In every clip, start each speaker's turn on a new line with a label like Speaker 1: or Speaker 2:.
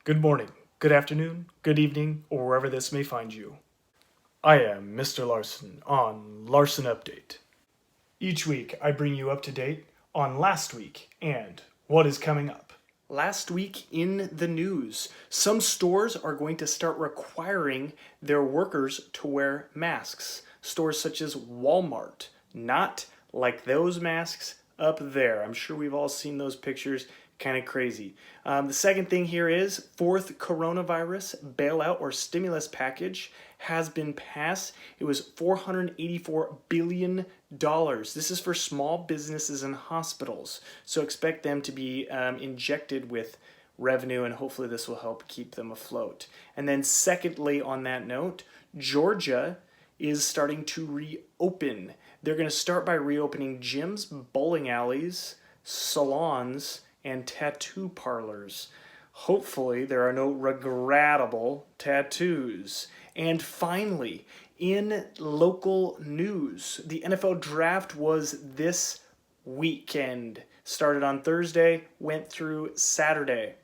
Speaker 1: Good morning, good afternoon, good evening, or wherever this may find you. I am Mr. Larson on Larson Update. Each week I bring you up to date on last week and what is coming up. Last week in the news, some stores are going to start requiring their workers to wear masks. Stores such as Walmart, not like those masks up there. I'm sure we've all seen those pictures. Kind of crazy. The second thing here is fourth coronavirus bailout or stimulus package has been passed. It was $484 billion. This is for small businesses and hospitals. So expect them to be injected with revenue, and hopefully this will help keep them afloat. And then secondly, on that note, Georgia is starting to reopen. They're going to start by reopening gyms, bowling alleys, salons, and tattoo parlors. Hopefully there are no regrettable tattoos. And finally, in local news, the NFL draft was this weekend. Started on Thursday, went through Saturday.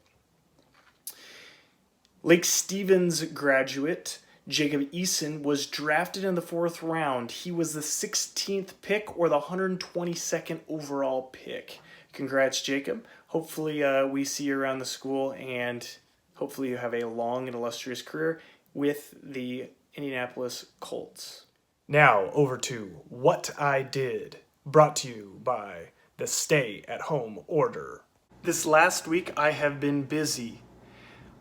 Speaker 1: Lake Stevens graduate Jacob Eason was drafted in the 4th round. He was the 16th pick or the 122nd overall pick. Congrats, Jacob. Hopefully we see you around the school, and hopefully you have a long and illustrious career with the Indianapolis Colts. Now over to What I Did, brought to you by the Stay at Home Order. This last week I have been busy.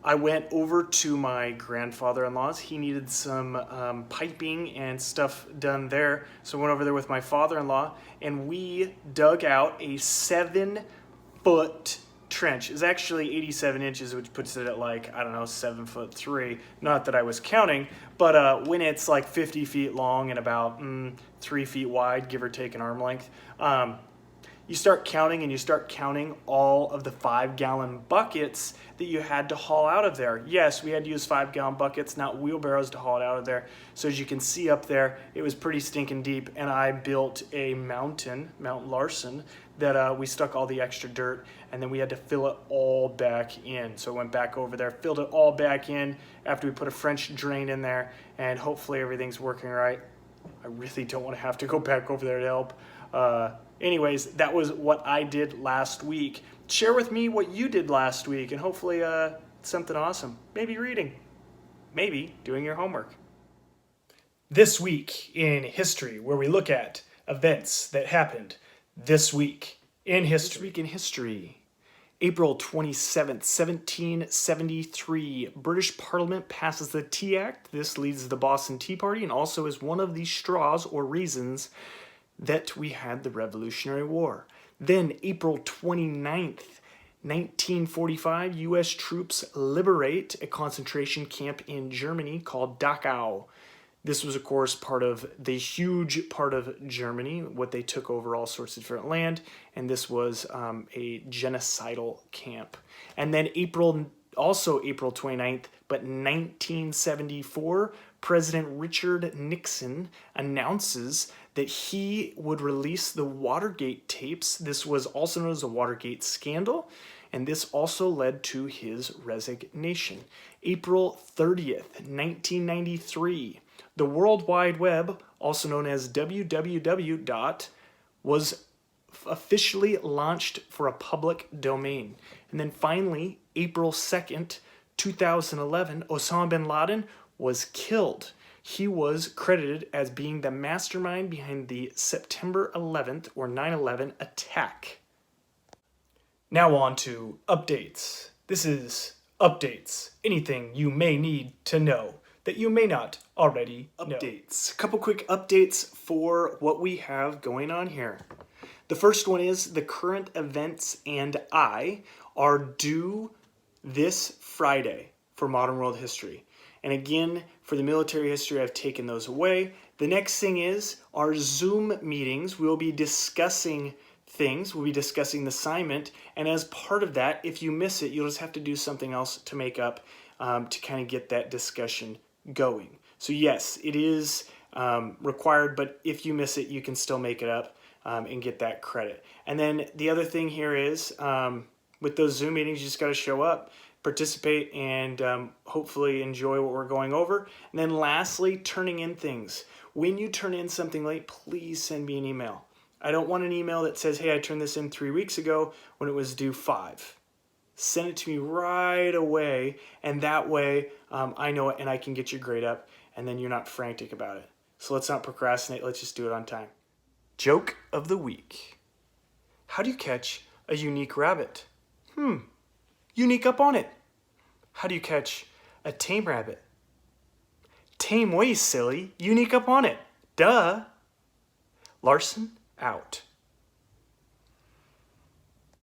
Speaker 1: I went over to my grandfather-in-law's. He needed some piping and stuff done there. So I went over there with my father-in-law, and we dug out a 7-foot trench. It's actually 87 inches, which puts it at 7'3". Not that I was counting, but when it's 50 feet long and about 3 feet wide, give or take an arm length, you start counting, and you start counting all of the 5-gallon buckets that you had to haul out of there. Yes, we had to use 5-gallon buckets, not wheelbarrows, to haul it out of there. So as you can see up there, it was pretty stinking deep, and I built a Mount Larson, that we stuck all the extra dirt, and then we had to fill it all back in. So I went back over there, filled it all back in after we put a French drain in there, and hopefully everything's working right. I really don't want to have to go back over there to help. Anyways, that was what I did last week. Share with me what you did last week, and hopefully something awesome. Maybe reading. Maybe doing your homework. This week in history, where we look at events that happened this week in history. This week in history. April 27th, 1773, British Parliament passes the Tea Act. This leads to the Boston Tea Party and also is one of the straws or reasons that we had the Revolutionary War. Then April 29th, 1945, U.S. troops liberate a concentration camp in Germany called Dachau. This was, of course, part of the huge part of Germany, what they took over all sorts of different land, and this was a genocidal camp. And then April 29th, but 1974, President Richard Nixon announces that he would release the Watergate tapes. This was also known as the Watergate scandal, and this also led to his resignation. April 30th, 1993, the World Wide Web, also known as www, was officially launched for a public domain. And then finally, April 2nd, 2011, Osama bin Laden was killed. He was credited as being the mastermind behind the September 11th or 9/11 attack. Now on to updates. This is updates. Anything you may need to know that you may not already know. Updates. A couple quick updates for what we have going on here. The first one is the current events and I are due this Friday for Modern World History. And again, for the military history, I've taken those away. The next thing is our Zoom meetings. We'll be discussing things. We'll be discussing the assignment. And as part of that, if you miss it, you'll just have to do something else to make up to kind of get that discussion going. So yes, it is required, but if you miss it, you can still make it up and get that credit. And then the other thing here is With those Zoom meetings, you just got to show up, participate, and hopefully enjoy what we're going over. And then lastly, turning in things. When you turn in something late, please send me an email. I don't want an email that says, hey, I turned this in 3 weeks ago when it was due 5. Send it to me right away, and that way I know it and I can get your grade up, and then you're not frantic about it. So let's not procrastinate, let's just do it on time. Joke of the week. How do you catch a unique rabbit? Unique up on it. How do you catch a tame rabbit? Tame way, silly. Unique up on it. Duh. Larson, out.